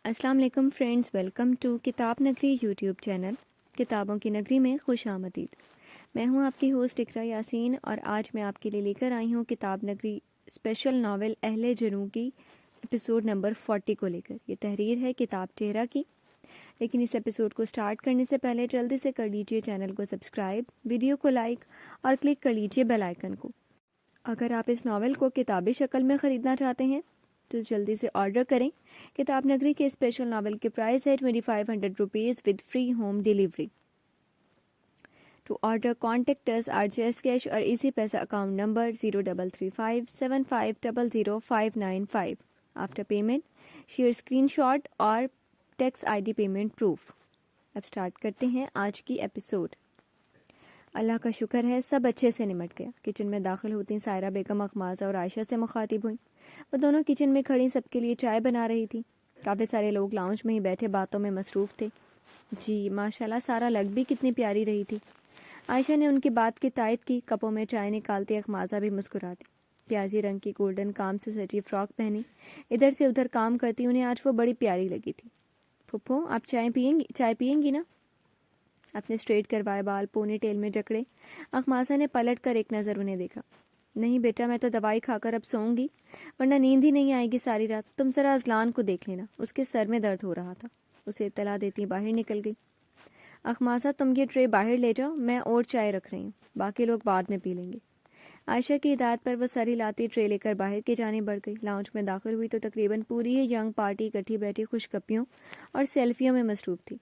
السلام علیکم friends, welcome to کتاب نگری یوٹیوب چینل کتابوں کی نگری میں خوش آمدید۔ میں ہوں آپ کی ہوسٹ اقرا یاسین، اور آج میں آپ کے لیے لے کر آئی ہوں کتاب نگری اسپیشل ناول اہل جنوں کی ایپیسوڈ نمبر 40 کو لے کر۔ یہ تحریر ہے کتاب چہرہ کی۔ لیکن اس ایپیسوڈ کو سٹارٹ کرنے سے پہلے جلدی سے کر لیجئے چینل کو سبسکرائب، ویڈیو کو لائک اور کلک کر لیجئے بیل آئیکن کو۔ اگر آپ اس ناول کو کتابی شکل میں خریدنا چاہتے ہیں تو جلدی سے آرڈر کریں۔ کتاب نگری کے اسپیشل ناول کی پرائس ہے 2500 rupees with free home delivery. To order contact اس RJS کیش اور Easypaisa account number 033575000595۔ After payment share screenshot اور ٹیکس ID پیمنٹ پروف۔ اب سٹارٹ کرتے ہیں آج کی ایپیسوڈ۔ اللہ کا شکر ہے سب اچھے سے نمٹ گیا۔ کچن میں داخل ہوتی سائرہ بیگم اخمازہ اور عائشہ سے مخاطب ہوئیں۔ وہ دونوں کچن میں کھڑی سب کے لیے چائے بنا رہی تھی۔ کافی سارے لوگ لاؤنج میں ہی بیٹھے باتوں میں مصروف تھے۔ جی ماشاءاللہ سارا لگ بھی کتنی پیاری رہی تھی۔ عائشہ نے ان کی بات کی تائید کی۔ کپوں میں چائے نکالتی اخمازہ بھی مسکراتی۔ پیازی رنگ کی گولڈن کام سے سجی فراک پہنی ادھر سے ادھر کام کرتی انہیں آج وہ بڑی پیاری لگی تھی۔ پھپھو آپ چائے پئیں گی نا؟ اپنے اسٹریٹ کروائے بال پونی ٹیل میں جکڑے اخمازہ نے پلٹ کر ایک نظر انہیں دیکھا۔ نہیں بیٹا، میں تو دوائی کھا کر اب سوؤں گی، ورنہ نیند ہی نہیں آئے گی ساری رات۔ تم ذرا اذلان کو دیکھ لینا، اس کے سر میں درد ہو رہا تھا۔ اسے اطلاع دیتی باہر نکل گئی۔ اخمازہ تم یہ ٹرے باہر لے جاؤ، میں اور چائے رکھ رہی ہوں، باقی لوگ بعد میں پی لیں گے۔ عائشہ کی ہدایت پر وہ سر ہلاتی ٹرے لے کر باہر کی جانب بڑھ گئی۔ لاؤنج میں داخل ہوئی تو تقریباً پوری ہی ینگ پارٹی اکٹھی بیٹھی خوش گپیوں اور سیلفیوں میں مصروف تھی۔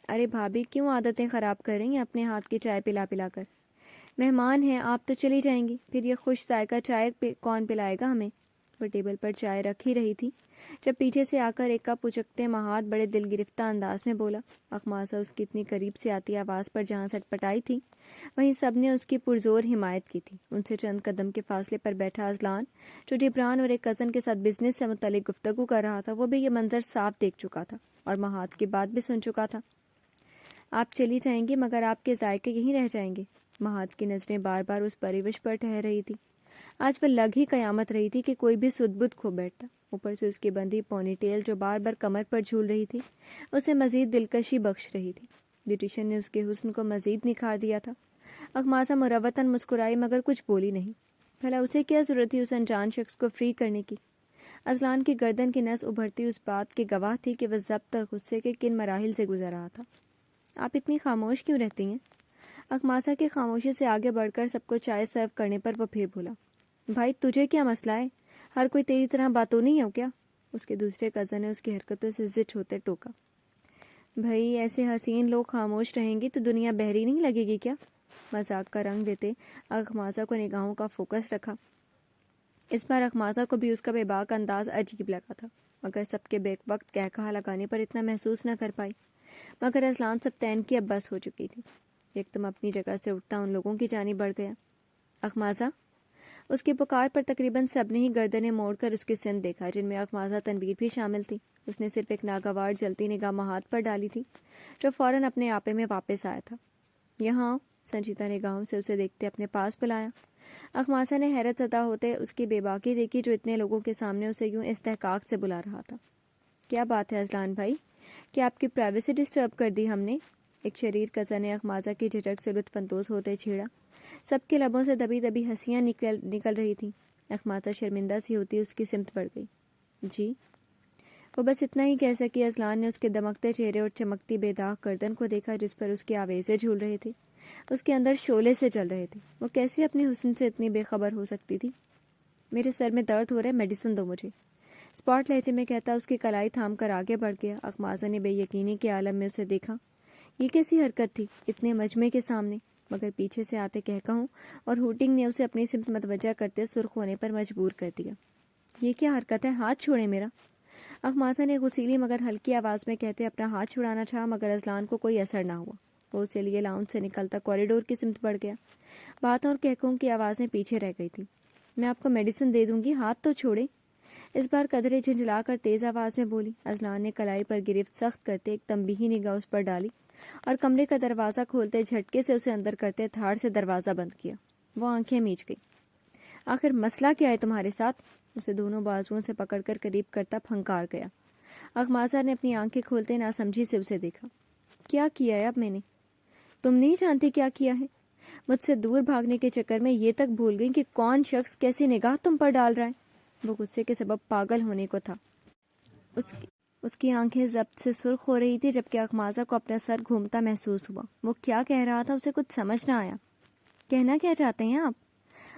ارے بھابھی کیوں عادتیں خراب کر رہی ہیں اپنے ہاتھ کی چائے پلا پلا کر؟ مہمان ہیں، آپ تو چلی جائیں گی، پھر یہ خوش ذائقہ چائے کون پلائے گا ہمیں؟ وہ ٹیبل پر چائے رکھ ہی رہی تھی جب پیچھے سے آ کر ایک کپ اچکتے مہات بڑے دل گرفتہ انداز میں بولا۔ اخمازہ اس کی اتنی قریب سے آتی آواز پر جہاں سٹ پٹائی تھی وہیں سب نے اس کی پرزور حمایت کی تھی۔ ان سے چند قدم کے فاصلے پر بیٹھا اذلان، جو جبران اور ایک کزن کے ساتھ بزنس سے متعلق گفتگو کر رہا تھا، وہ بھی یہ منظر صاف دیکھ چکا تھا اور مہات کی بات بھی سن چکا تھا۔ آپ چلی جائیں گی مگر آپ کے ذائقے یہیں رہ جائیں گے۔ مہات کی نظریں بار بار اس پریوش پر ٹھہر رہی تھی۔ آج وہ لگ ہی قیامت رہی تھی کہ کوئی بھی سدھ بدھ کھو بیٹھتا۔ اوپر سے اس کی بندھی پونی ٹیل جو بار بار کمر پر جھول رہی تھی اسے مزید دلکشی بخش رہی تھی۔ بیوٹیشین نے اس کے حسن کو مزید نکھار دیا تھا۔ اخمازہ مروتاً مسکرائی مگر کچھ بولی نہیں۔ بھلا اسے کیا ضرورت تھی اس انجان شخص کو فری کرنے کی؟ اذلان کی گردن کی نس ابھرتی اس بات کی گواہ تھی کہ وہ ضبط اور غصے کے کن مراحل سے گزر رہا تھا۔ آپ اتنی خاموش کیوں رہتی ہیں؟ اخمازہ کی خاموشی سے آگے بڑھ کر سب کو چائے سرو کرنے پر وہ پھر بولا۔ بھائی تجھے کیا مسئلہ ہے؟ ہر کوئی تیری طرح باتونی ہے کیا؟ اس کے دوسرے کزن نے اس کی حرکتوں سے زچ ہوتے ٹوکا۔ بھائی ایسے حسین لوگ خاموش رہیں گی تو دنیا بحری نہیں لگے گی کیا؟ مذاق کا رنگ دیتے اخمازہ کو نگاہوں کا فوکس رکھا۔ اس بار اخمازہ کو بھی اس کا بے باک انداز عجیب لگا تھا، مگر سب کے بیک وقت کہکہا لگانے پر اتنا محسوس نہ کر پائی۔ مگر اذلان سب تین کی اب بس ہو چکی تھی۔ یکدم اپنی جگہ سے اٹھتا ان لوگوں کی جانب بڑھ گیا۔ اخمازہ! اس کی پکار پر تقریباً سب نے ہی گردنیں موڑ کر اس کی سمت دیکھا، جن میں اخمازہ تنویر بھی شامل تھی۔ اس نے صرف ایک ناگوار جلتی نگاہ مہات پر ڈالی تھی جو فوراً اپنے آپے میں واپس آیا تھا۔ یہاں سنجیدہ نگاہوں سے اسے دیکھتے اپنے پاس بلایا۔ اخمازہ نے حیرت زدہ ہوتے اس کی بے باکی دیکھی جو اتنے لوگوں کے سامنے اسے یوں استحقاق سے بلا رہا تھا۔ کیا بات ہے اذلان بھائی، کیا آپ کی پرائیویسی ڈسٹرب کر دی ہم نے؟ ایک شریر کزن نے اخمازہ کی جھجک سے لطف اندوز ہوتے چھیڑا۔ سب کے لبوں سے دبی دبی ہنسیاں نکل رہی تھیں۔ اخمازہ شرمندہ سی ہوتی اس کی سمت بڑھ گئی۔ جی؟ وہ بس اتنا ہی کہہ سکی۔ اذلان نے اس کے دمکتے چہرے اور چمکتی بے داغ گردن کو دیکھا جس پر اس کے آویزے جھول رہے تھے، اس کے اندر شعلے سے جل رہے تھے۔ وہ کیسے اپنے حسن سے اتنی بے خبر ہو سکتی تھی؟ میرے سر میں درد ہو رہا ہے، میڈیسن دو مجھے، اسپاٹ لہجے میں کہتا اس کی کلائی تھام کر آگے بڑھ گیا۔ اخمازہ نے بے یقینی کے عالم میں اسے دیکھا۔ یہ کیسی حرکت تھی اتنے مجمع کے سامنے؟ مگر پیچھے سے آتے کہوں اور ہوٹنگ نے اسے اپنی سمت متوجہ کرتے سرخ ہونے پر مجبور کر دیا۔ یہ کیا حرکت ہے؟ ہاتھ چھوڑے میرا! اخمازہ نے غسیلی مگر ہلکی آواز میں کہتے اپنا ہاتھ چھڑانا چاہا، مگر اذلان کو کوئی اثر نہ ہوا۔ وہ اسے لیے لاؤنج سے نکلتا کوریڈور کی سمت بڑھ گیا۔ باتوں اور کہکوں کی آوازیں پیچھے رہ گئی تھی۔ میں آپ کو میڈیسن دے دوں گی، ہاتھ تو چھوڑے۔ اس بار قدرے جھنجھلا کر تیز آواز میں بولی۔ اذلان نے کلائی پر گرفت سخت کرتے ایک تنبیہی نگاہ اس پر ڈالی اور کمرے کا دروازہ کھولتے جھٹکے سے اسے اندر کرتے دھاڑ سے دروازہ بند کیا۔ وہ آنکھیں میچ گئی۔ آخر مسئلہ کیا ہے تمہارے ساتھ؟ اسے دونوں بازوؤں سے پکڑ کر قریب کرتا پھنکار گیا۔ اغمازہ نے اپنی آنکھیں کھولتے ناسمجھی سے اسے دیکھا. کیا کیا ہے اب میں نے؟ تم نہیں جانتی کیا کیا ہے؟ مجھ سے دور بھاگنے کے چکر میں یہ تک بھول گئی کہ کون شخص کیسی نگاہ تم پر ڈال رہا ہے. وہ غصے کے سبب پاگل ہونے کو تھا. اس کی آنکھیں ضبط سے سرخ ہو رہی تھی جبکہ اغمازہ کو اپنا سر گھومتا محسوس ہوا. وہ کیا کہہ رہا تھا اسے کچھ سمجھ نہ آیا. کہنا کیا چاہتے ہیں آپ؟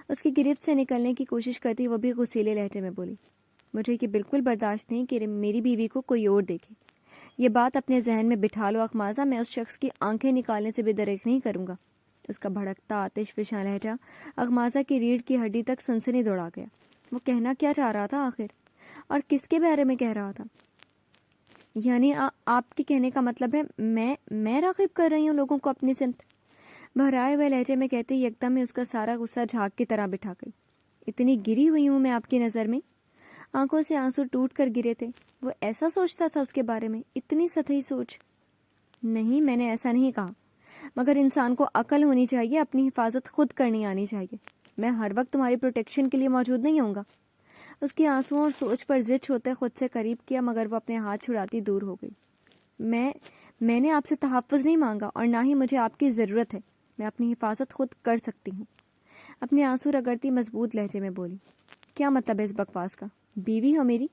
اس کی گرفت سے نکلنے کی کوشش کرتی وہ بھی غصیلے لہجے میں بولی. مجھے یہ بالکل برداشت نہیں کہ میری بیوی کو کوئی اور دیکھے. یہ بات اپنے ذہن میں بٹھا لو اغمازہ، میں اس شخص کی آنکھیں نکالنے سے بھی درک نہیں کروں گا. اس کا بھڑکتا آتش فشاں لہجہ اغمازہ کی ریڑھ کی ہڈی تک سنسنی دوڑا گیا. وہ کہنا کیا چاہ رہا تھا آخر؟ اور کس کے بارے میں کہہ رہا تھا؟ یعنی آپ کے کہنے کا مطلب ہے میں راغب کر رہی ہوں لوگوں کو اپنی سمت؟ بھرائے ہوئے لہجے میں کہتے ہی یکدم میں اس کا سارا غصہ جھاگ کی طرح بٹھا گئی. اتنی گری ہوئی ہوں میں آپ کی نظر میں؟ آنکھوں سے آنسو ٹوٹ کر گرے تھے. وہ ایسا سوچتا تھا اس کے بارے میں؟ اتنی سطحی سوچ؟ نہیں، میں نے ایسا نہیں کہا، مگر انسان کو عقل ہونی چاہیے، اپنی حفاظت خود کرنی آنی چاہیے. میں ہر وقت تمہاری پروٹیکشن کے لیے موجود نہیں ہوں گا. اس کی آنسوؤں اور سوچ پر زچ ہوتے خود سے قریب کیا مگر وہ اپنے ہاتھ چھڑاتی دور ہو گئی. میں نے آپ سے تحفظ نہیں مانگا اور نہ ہی مجھے آپ کی ضرورت ہے. میں اپنی حفاظت خود کر سکتی ہوں. اپنے آنسو رگڑتی مضبوط لہجے میں بولی. کیا مطلب ہے اس بکواس کا؟ بیوی ہو میری،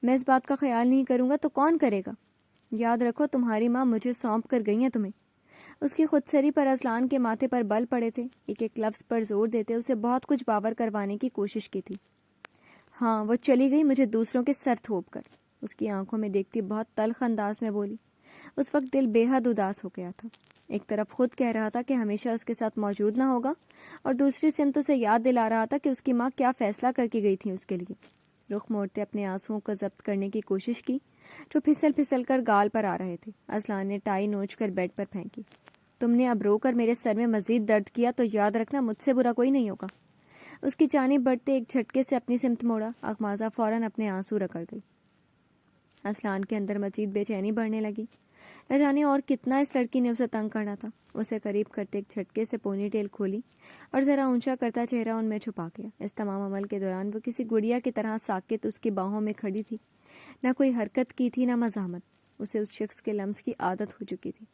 میں اس بات کا خیال نہیں کروں گا تو کون کرے گا؟ یاد رکھو تمہاری ماں مجھے سونپ کر گئی ہیں تمہیں. اس کی خود سری پر اذلان کے ماتھے پر بل پڑے تھے. ایک ایک لفظ پر زور دیتے اسے بہت کچھ باور کروانے کی کوشش کی تھی. ہاں، وہ چلی گئی مجھے دوسروں کے سر تھوپ کر. اس کی آنکھوں میں دیکھتی بہت تلخ انداز میں بولی. اس وقت دل بے حد اداس ہو گیا تھا. ایک طرف خود کہہ رہا تھا کہ ہمیشہ اس کے ساتھ موجود نہ ہوگا اور دوسری سمت اسے یاد دلا رہا تھا کہ اس کی ماں کیا فیصلہ کر کے گئی تھی اس کے لیے. رخ موڑتے اپنے آنسوؤں کو ضبط کرنے کی کوشش کی جو پھسل پھسل کر گال پر آ رہے تھے. اذلان نے ٹائی نوچ کر بیڈ پر پھینکی. تم نے اب رو کر میرے سر میں مزید درد کیا تو یاد رکھنا مجھ سے برا کوئی نہیں ہوگا. اس کی جانب بڑھتے ایک جھٹکے سے اپنی سمت موڑا. اغمازہ فوراً اپنے آنسو رگڑ گئی. اذلان کے اندر مزید بے چینی بڑھنے لگی. نہ جانے اور کتنا اس لڑکی نے اسے تنگ کرنا تھا. اسے قریب کرتے ایک جھٹکے سے پونی ٹیل کھولی اور ذرا اونچا کرتا چہرہ ان میں چھپا گیا. اس تمام عمل کے دوران وہ کسی گڑیا کی طرح ساکت اس کی باہوں میں کھڑی تھی. نہ کوئی حرکت کی تھی نہ مزاحمت. اسے اس شخص کے لمس کی عادت ہو چکی تھی.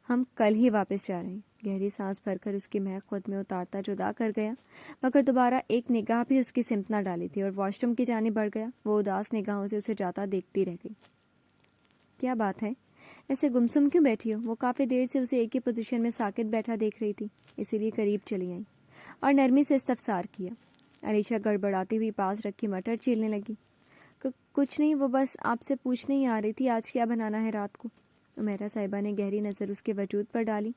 ہم کل ہی واپس جا رہے ہیں. گہری سانس بھر کر اس کی مہک خود میں اتارتا جدا کر گیا مگر دوبارہ ایک نگاہ بھی اس کی سمت نہ ڈالی تھی اور واش روم کی جانب بڑھ گیا. وہ اداس نگاہوں سے اسے جاتا دیکھتی رہ گئی. کیا بات ہے، ایسے گمسم کیوں بیٹھی ہو؟ وہ کافی دیر سے اسے ایک ہی پوزیشن میں ساکت بیٹھا دیکھ رہی تھی، اسی لیے قریب چلی آئی اور نرمی سے استفسار کیا. علیشہ گڑبڑاتی ہوئی پاس رکھی مٹر چیلنے لگی. کچھ نہیں، وہ بس آپ سے پوچھنے ہی آ رہی تھی آج کیا بنانا ہے رات کو. عمیرہ صاحبہ نے گہری نظر اس کے وجود پر ڈالی.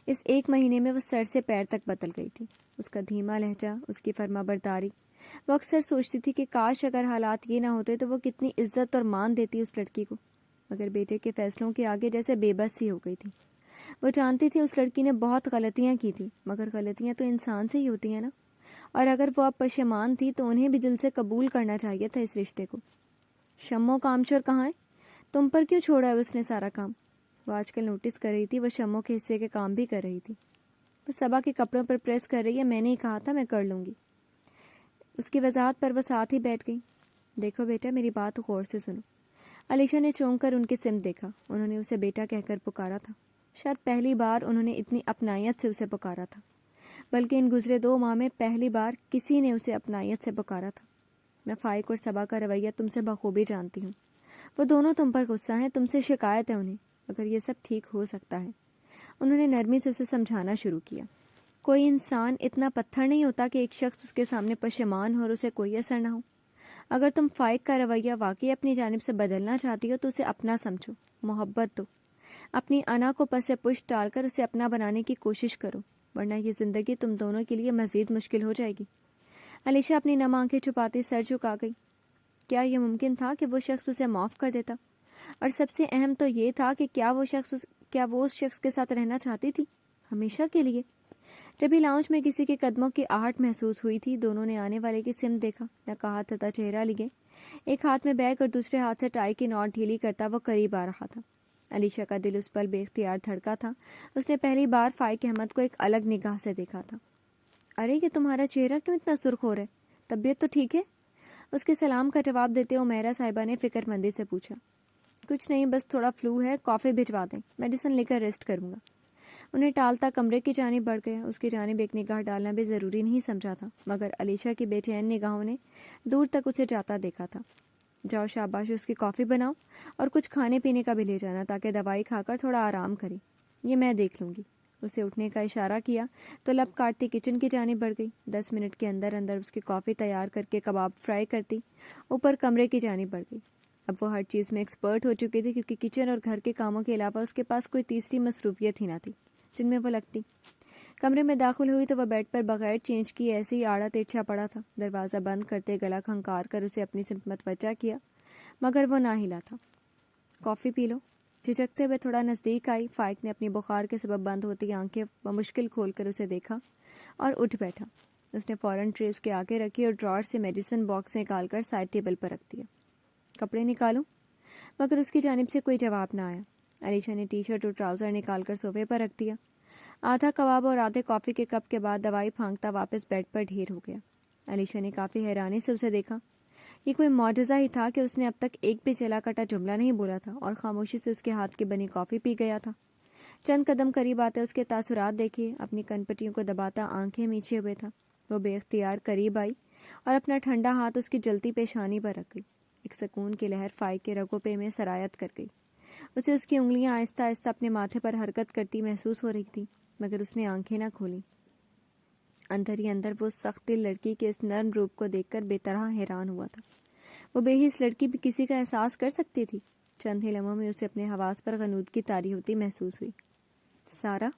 اس ایک مہینے میں وہ سر سے پیر تک بدل گئی تھی. اس کا دھیما لہجہ، اس کی فرما برداری. وہ اکثر سوچتی تھی کہ کاش اگر حالات یہ نہ ہوتے تو وہ کتنی عزت اور مان دیتی اس لڑکی کو. مگر بیٹے کے فیصلوں کے آگے جیسے بے بس سی ہو گئی تھی. وہ جانتی تھی اس لڑکی نے بہت غلطیاں کی تھی مگر غلطیاں تو انسان سے ہی ہوتی ہیں نا. اور اگر وہ اب پشیمان تھی تو انہیں بھی دل سے قبول کرنا چاہیے تھا اس رشتے کو. شمو کامچور کہاں ہے؟ تم پر کیوں چھوڑا ہے اس نے سارا کام؟ وہ آج کل نوٹس کر رہی تھی وہ شمو کے حصے کے کام بھی کر رہی تھی. وہ صبا کے کپڑوں پر پریس کر رہی ہے. میں نے ہی کہا تھا میں کر لوں گی. اس کی وضاحت پر وہ ساتھ ہی بیٹھ گئی. دیکھو بیٹا میری بات غور سے سنو. علیشہ نے چونک کر ان کی سمت دیکھا. انہوں نے اسے بیٹا کہہ کر پکارا تھا. شاید پہلی بار انہوں نے اتنی اپنائیت سے اسے پکارا تھا، بلکہ ان گزرے 2 ماہ میں پہلی بار کسی نے اسے اپنائیت سے پکارا تھا. میں فائق اور صبا کا رویہ تم سے بخوبی جانتی ہوں. وہ دونوں تم پر غصہ ہیں، تم سے شکایت ہے انہیں، مگر یہ سب ٹھیک ہو سکتا ہے. انہوں نے نرمی سے اسے سمجھانا شروع کیا. کوئی انسان اتنا پتھر نہیں ہوتا کہ ایک شخص اس کے سامنے پشیمان ہو اور اسے کوئی اثر نہ ہو. اگر تم فائق کا رویہ واقعی اپنی جانب سے بدلنا چاہتی ہو تو اسے اپنا سمجھو، محبت دو. اپنی انا کو پس پشت ڈال کر اسے اپنا بنانے کی کوشش کرو، ورنہ یہ زندگی تم دونوں کے لیے مزید مشکل ہو جائے گی. علیشہ اپنی نم آنکھیں چھپاتی سر جھکا گئی. کیا یہ ممکن تھا کہ وہ شخص اسے معاف کر دیتا؟ اور سب سے اہم تو یہ تھا کہ کیا وہ اس شخص کے ساتھ رہنا چاہتی تھی ہمیشہ کے لیے؟ جب ہی لاؤنج میں کسی کے قدموں کی آہٹ محسوس ہوئی تھی دونوں نے آنے والے کی سمت دیکھا. نقاہت زدہ چہرہ لیے ایک ہاتھ میں بیگ اور دوسرے ہاتھ سے ٹائی کی نوٹ ڈھیلی کرتا وہ قریب آ رہا تھا. علیشہ کا دل اس پل بے اختیار دھڑکا تھا. اس نے پہلی بار فائق احمد کو ایک الگ نگاہ سے دیکھا تھا. ارے یہ تمہارا چہرہ کیوں اتنا سرخ ہو رہا ہے؟ طبیعت تو ٹھیک ہے؟ اس کے سلام کا جواب دیتے عمیرہ صاحبہ نے فکر مندی سے پوچھا. کچھ نہیں، بس تھوڑا فلو ہے، کافی بھجوا دیں، میڈیسن لے کر ریسٹ کروں گا۔ انہیں ٹالتا کمرے کی جانب بڑھ گیا۔ اس کی جانب ایک نگاہ ڈالنا بھی ضروری نہیں سمجھا تھا، مگر علیشا کی بے چین نگاہوں نے دور تک اسے جاتا دیکھا تھا۔ جاؤ شاباش، اس کی کافی بناؤ اور کچھ کھانے پینے کا بھی لے جانا تاکہ دوائی کھا کر تھوڑا آرام کرے، یہ میں دیکھ لوں گی۔ اسے اٹھنے کا اشارہ کیا تو لب کاٹتی کچن کی جانب بڑھ گئی۔ 10 منٹ کے اندر اندر اس کی کافی تیار کر کے کباب فرائی کرتی اوپر کمرے کی جانب بڑھ گئی۔ اب وہ ہر چیز میں ایکسپرٹ ہو چکی تھی، کیونکہ کچن اور گھر کے کاموں کے علاوہ اس کے پاس کوئی تیسری مصروفیت ہی نہ تھی جن میں وہ لگتی۔ کمرے میں داخل ہوئی تو وہ بیڈ پر بغیر چینج کی ایسے ہی آڑا ترچھا پڑا تھا۔ دروازہ بند کرتے گلا کھنکار کر اسے اپنی سمت متوجہ کیا، مگر وہ نہ ہلا تھا۔ کافی پی لو۔ جھجکتے ہوئے تھوڑا نزدیک آئی۔ فائق نے اپنی بخار کے سبب بند ہوتی آنکھیں بمشکل کھول کر اسے دیکھا اور اٹھ بیٹھا۔ اس نے فوراً ٹرے اس کے آگے رکھی اور ڈراور سے میڈیسن باکس نکال کر سائڈ ٹیبل پر رکھ دیا۔ کپڑے نکالوں؟ مگر اس کی جانب سے کوئی جواب نہ آیا۔ علیشا نے ٹی شرٹ اور ٹراؤزر نکال کر صوفے پر رکھ دیا۔ آدھا کباب اور آدھے کافی کے کپ کے بعد دوائی پھانکتا واپس بیڈ پر ڈھیر ہو گیا۔ علیشا نے کافی حیرانی سے اسے دیکھا۔ یہ کوئی معجزہ ہی تھا کہ اس نے اب تک ایک بھی چلا کٹا جملہ نہیں بولا تھا اور خاموشی سے اس کے ہاتھ کی بنی کافی پی گیا تھا۔ چند قدم قریب آتے اس کے تاثرات دیکھے، اپنی کن پٹیوں کو دباتا آنکھیں میچھے ہوئے تھا۔ وہ بے اختیار قریب آئی اور اپنا ٹھنڈا ہاتھ اس کی جلتی پیشانی پر رکھ گئی۔ ایک سکون کی لہر فائق کے رگوں پہ میں سرایت کر گئی۔ اسے اس کی انگلیاں آہستہ آہستہ اپنے ماتھے پر حرکت کرتی محسوس ہو رہی تھی، مگر اس نے آنکھیں نہ کھولیں۔ اندر ہی اندر وہ سخت دل لڑکی کے اس نرم روپ کو دیکھ کر بے طرح حیران ہوا تھا۔ وہ بے حس لڑکی بھی کسی کا احساس کر سکتی تھی۔ چند ہی لمحوں میں اسے اپنے حواس پر غنودگی طاری ہوتی محسوس ہوئی۔ سارا،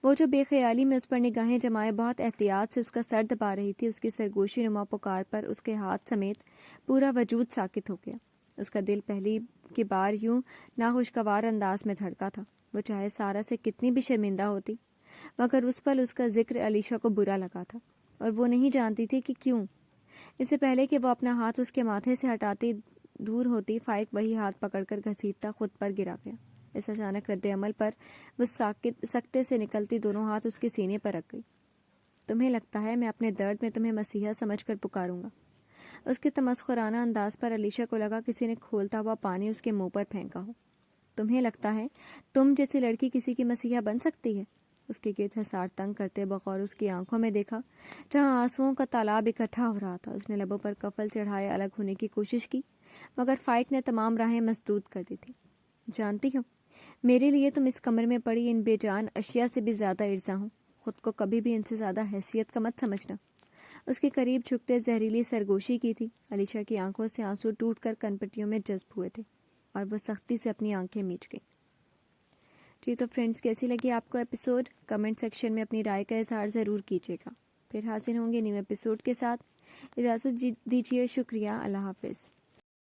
وہ جو بے خیالی میں اس پر نگاہیں جمائے بہت احتیاط سے اس کا سر دبا رہی تھی، اس کی سرگوشی نما پکار پر اس کے ہاتھ سمیت پورا وجود ساکت ہو گیا۔ اس کا دل پہلی کی بار یوں ناخوشگوار انداز میں دھڑکا تھا۔ وہ چاہے سارا سے کتنی بھی شرمندہ ہوتی، مگر اس پل اس کا ذکر علیشا کو برا لگا تھا، اور وہ نہیں جانتی تھی کہ کیوں۔ اس سے پہلے کہ وہ اپنا ہاتھ اس کے ماتھے سے ہٹاتی دور ہوتی، فائق وہی ہاتھ پکڑ کر گھسیٹتا خود پر گرا گیا۔ اس اچانک رد عمل پر وہ سکتے سے نکلتی دونوں ہاتھ اس کے سینے پر رکھ گئی۔ تمہیں لگتا ہے میں اپنے درد میں تمہیں مسیحا سمجھ کر پکاروں گا؟ اس کے تمسخرانہ انداز پر علیشا کو لگا کسی نے کھولتا ہوا پانی اس کے منہ پر پھینکا ہو۔ تمہیں لگتا ہے تم جیسی لڑکی کسی کی مسیحا بن سکتی ہے؟ اس کے گرد حصار تنگ کرتے بغور اس کی آنکھوں میں دیکھا جہاں آنسوؤں کا تالاب اکٹھا ہو رہا تھا۔ اس نے لبوں پر کفل چڑھائے الگ ہونے کی کوشش کی، مگر فائق نے تمام راہیں مسدود کر دی تھی۔ جانتی ہو، میرے لیے تم اس کمرے میں پڑی ان بے جان اشیاء سے بھی زیادہ ارزاں ہو۔ خود کو کبھی بھی ان سے زیادہ حیثیت کا مت سمجھنا۔ اس کے قریب جھکتے زہریلی سرگوشی کی تھی۔ علیشا کی آنکھوں سے آنسو ٹوٹ کر کنپٹیوں میں جذب ہوئے تھے اور وہ سختی سے اپنی آنکھیں میچ گئی۔ جی تو فرینڈز، کیسی لگی آپ کو ایپیسوڈ؟ کمنٹ سیکشن میں اپنی رائے کا اظہار ضرور کیجیے گا۔ پھر حاضر ہوں گے نیو ایپیسوڈ کے ساتھ۔ اجازت دیجیے، شکریہ، اللہ حافظ۔